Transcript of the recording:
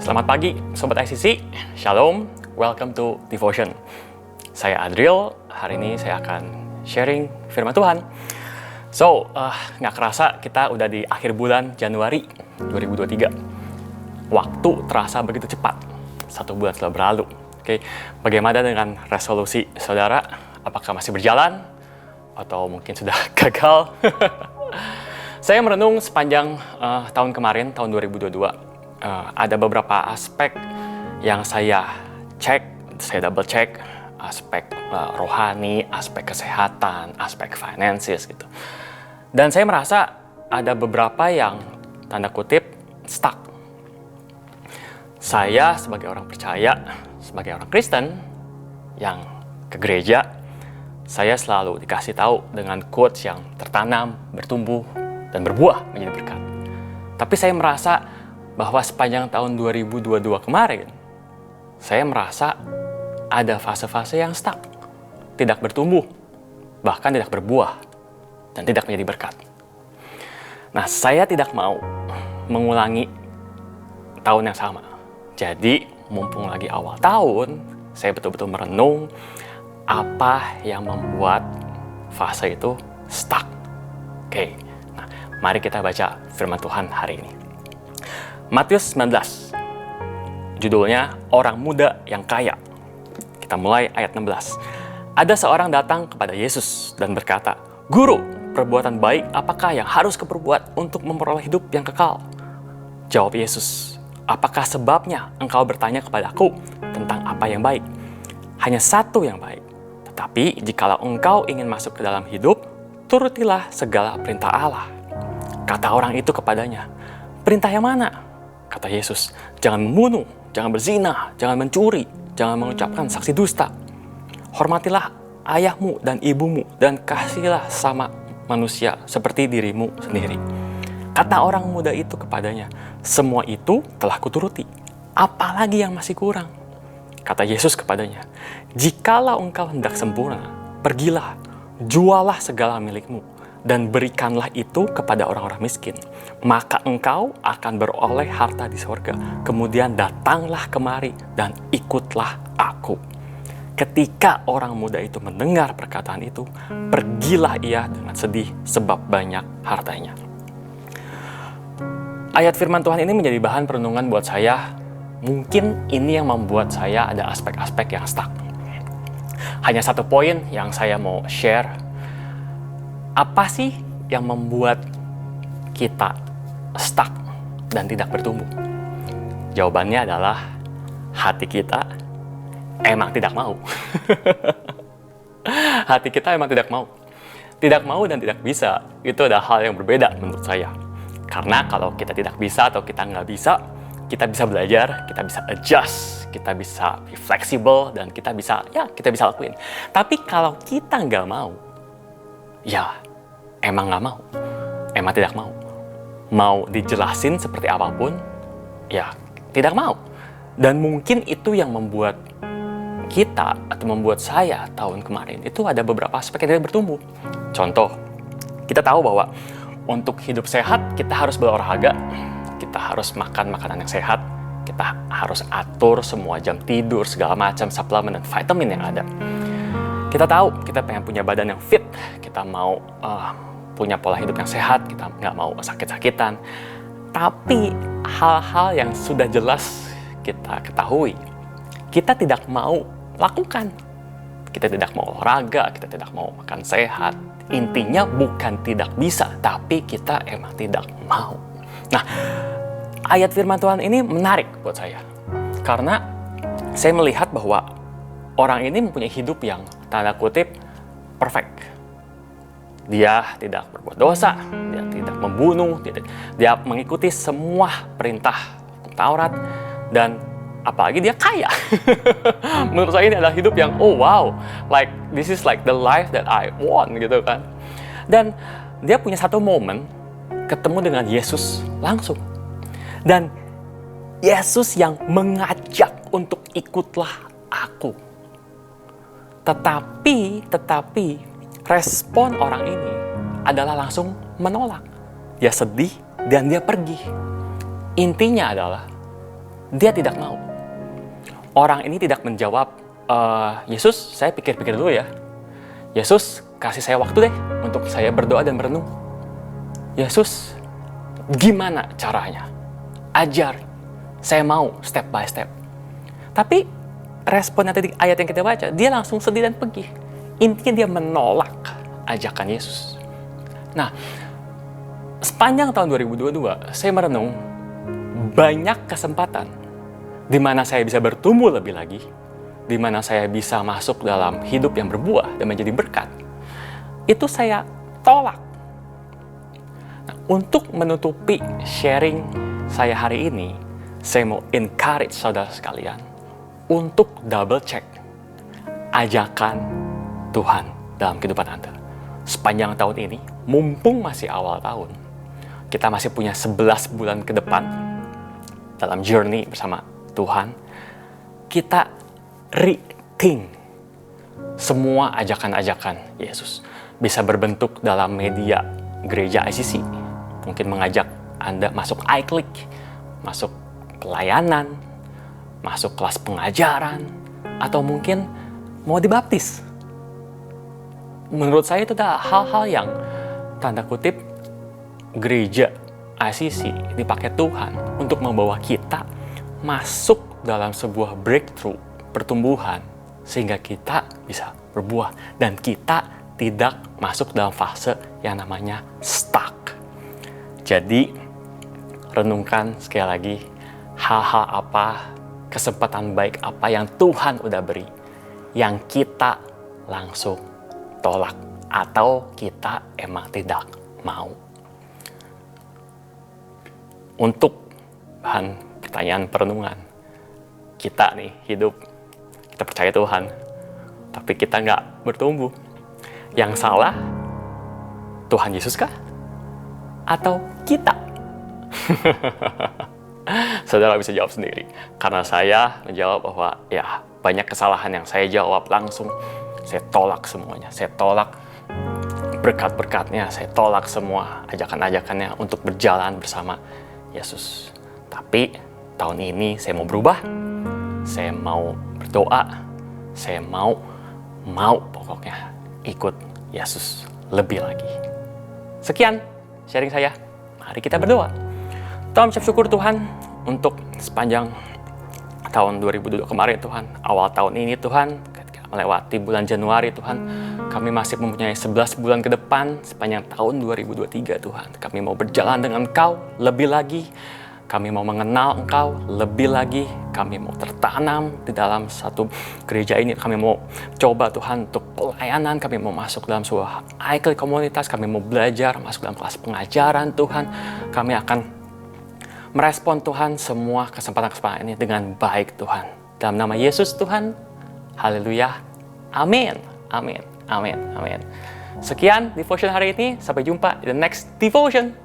Selamat pagi Sobat ICC, Shalom, welcome to Devotion. Saya Adriel, hari ini saya akan sharing firman Tuhan. Nggak kerasa kita udah di akhir bulan Januari 2023. Waktu terasa begitu cepat, 1 bulan sudah berlalu. Oke, bagaimana dengan resolusi saudara? Apakah masih berjalan? Atau mungkin sudah gagal? Saya merenung sepanjang tahun kemarin, tahun 2022. Ada beberapa aspek yang saya double check, aspek rohani, aspek kesehatan, aspek finances gitu. Dan saya merasa ada beberapa yang tanda kutip stuck. Saya sebagai orang percaya, sebagai orang Kristen yang ke gereja, saya selalu dikasih tahu dengan quotes yang tertanam, bertumbuh, dan berbuah menjadi berkat. Tapi saya merasa bahwa sepanjang tahun 2022 kemarin, saya merasa ada fase-fase yang stuck, tidak bertumbuh, bahkan tidak berbuah, dan tidak menjadi berkat. Nah, saya tidak mau mengulangi tahun yang sama. Jadi, mumpung lagi awal tahun, saya betul-betul merenung apa yang membuat fase itu stuck. Oke, nah mari kita baca firman Tuhan hari ini. Matius 19, judulnya Orang Muda yang Kaya. Kita mulai ayat 16. Ada seorang datang kepada Yesus dan berkata, "Guru, perbuatan baik apakah yang harus kuperbuat untuk memperoleh hidup yang kekal?" Jawab Yesus, "Apakah sebabnya engkau bertanya kepadaku tentang apa yang baik? Hanya satu yang baik. Tetapi jikalau engkau ingin masuk ke dalam hidup, turutilah segala perintah Allah." Kata orang itu kepadanya, "Perintah yang mana?" Kata Yesus, "Jangan membunuh, jangan berzina, jangan mencuri, jangan mengucapkan saksi dusta. Hormatilah ayahmu dan ibumu dan kasihilah sama manusia seperti dirimu sendiri." Kata orang muda itu kepadanya, "Semua itu telah kuturuti. Apalagi yang masih kurang?" Kata Yesus kepadanya, "Jikalau engkau hendak sempurna, pergilah, jualah segala milikmu, dan berikanlah itu kepada orang-orang miskin. Maka engkau akan beroleh harta di sorga. Kemudian datanglah kemari dan ikutlah aku." Ketika orang muda itu mendengar perkataan itu, pergilah ia dengan sedih sebab banyak hartanya. Ayat firman Tuhan ini menjadi bahan perenungan buat saya. Mungkin ini yang membuat saya ada aspek-aspek yang stuck. Hanya satu poin yang saya mau share. Apa sih yang membuat kita stuck dan tidak bertumbuh? Jawabannya adalah hati kita emang tidak mau. Hati kita emang tidak mau. Tidak mau dan tidak bisa, itu adalah hal yang berbeda menurut saya. Karena kalau kita tidak bisa atau kita nggak bisa, kita bisa belajar, kita bisa adjust, kita bisa be flexible, dan kita bisa lakuin. Tapi kalau kita nggak mau, ya emang nggak mau, emang tidak mau. Mau dijelasin seperti apapun, ya tidak mau. Dan mungkin itu yang membuat kita atau membuat saya tahun kemarin itu ada beberapa aspek yang tidak bertumbuh. Contoh, kita tahu bahwa untuk hidup sehat kita harus berolahraga, kita harus makan makanan yang sehat, kita harus atur semua jam tidur, segala macam suplemen dan vitamin yang ada. Kita tahu kita pengen punya badan yang fit, kita mau punya pola hidup yang sehat, kita nggak mau sakit-sakitan. Tapi hal-hal yang sudah jelas kita ketahui, kita tidak mau lakukan. Kita tidak mau olahraga, kita tidak mau makan sehat. Intinya bukan tidak bisa, tapi kita emang tidak mau. Nah, ayat firman Tuhan ini menarik buat saya. Karena saya melihat bahwa orang ini mempunyai hidup yang tanda kutip perfect. Dia tidak berbuat dosa, dia tidak membunuh, dia mengikuti semua perintah Taurat, dan apalagi dia kaya. Menurut saya ini adalah hidup yang like this is like the life that I want gitu kan. Dan dia punya satu momen ketemu dengan Yesus langsung. Dan Yesus yang mengajak untuk ikutlah aku. Tetapi respon orang ini adalah langsung menolak. Dia sedih dan dia pergi. Intinya adalah Dia tidak mau. Orang ini tidak menjawab, Yesus, saya pikir-pikir dulu ya. Yesus, kasih saya waktu deh untuk saya berdoa dan merenung. Yesus, gimana caranya? Ajar, saya mau step by step. Tapi responnya tadi ayat yang kita baca, dia langsung sedih dan pergi. Intinya dia menolak ajakan Yesus. Nah, sepanjang tahun 2022, saya merenung banyak kesempatan di mana saya bisa bertumbuh lebih lagi, di mana saya bisa masuk dalam hidup yang berbuah dan menjadi berkat. Itu saya tolak. Nah, untuk menutupi sharing saya hari ini, saya mau encourage saudara sekalian untuk double check ajakan Tuhan dalam kehidupan Anda. Sepanjang tahun ini, mumpung masih awal tahun, kita masih punya 11 bulan ke depan dalam journey bersama Tuhan. Kita rethink semua ajakan-ajakan Yesus. Bisa berbentuk dalam media gereja ICC. Mungkin mengajak Anda masuk iClick, masuk pelayanan, masuk kelas pengajaran, atau mungkin mau dibaptis. Menurut saya itu adalah hal-hal yang tanda kutip gereja ICC dipakai Tuhan untuk membawa kita masuk dalam sebuah breakthrough, pertumbuhan, sehingga kita bisa berbuah dan kita tidak masuk dalam fase yang namanya stuck. Jadi, renungkan sekali lagi hal-hal apa, kesempatan baik apa yang Tuhan udah beri, yang kita langsung tolak atau kita emang tidak mau. Untuk bahan pertanyaan perenungan, kita nih hidup, kita percaya Tuhan, tapi kita nggak bertumbuh. Yang salah Tuhan Yesus kah? Atau kita? Saudara bisa jawab sendiri. Karena saya menjawab bahwa ya banyak kesalahan yang saya jawab langsung. Saya tolak semuanya. Saya tolak berkat-berkatnya. Saya tolak semua ajakan-ajakannya untuk berjalan bersama Yesus. Tapi tahun ini saya mau berubah. Saya mau berdoa. Saya mau pokoknya ikut Yesus lebih lagi. Sekian sharing saya. Mari kita berdoa. Tuhan, ucap syukur Tuhan untuk sepanjang tahun 2022 kemarin Tuhan. Awal tahun ini Tuhan, ketika melewati bulan Januari Tuhan, kami masih mempunyai 11 bulan ke depan sepanjang tahun 2023 Tuhan. Kami mau berjalan dengan Engkau lebih lagi. Kami mau mengenal Engkau lebih lagi. Kami mau tertanam di dalam satu gereja ini. Kami mau coba Tuhan untuk pelayanan. Kami mau masuk dalam sebuah iClick komunitas. Kami mau belajar, masuk dalam kelas pengajaran Tuhan. Kami akan merespon Tuhan semua kesempatan-kesempatan ini dengan baik Tuhan. Dalam nama Yesus Tuhan. Haleluya. Amin. Amin. Amin. Amin. Sekian devotion hari ini. Sampai jumpa di the next devotion.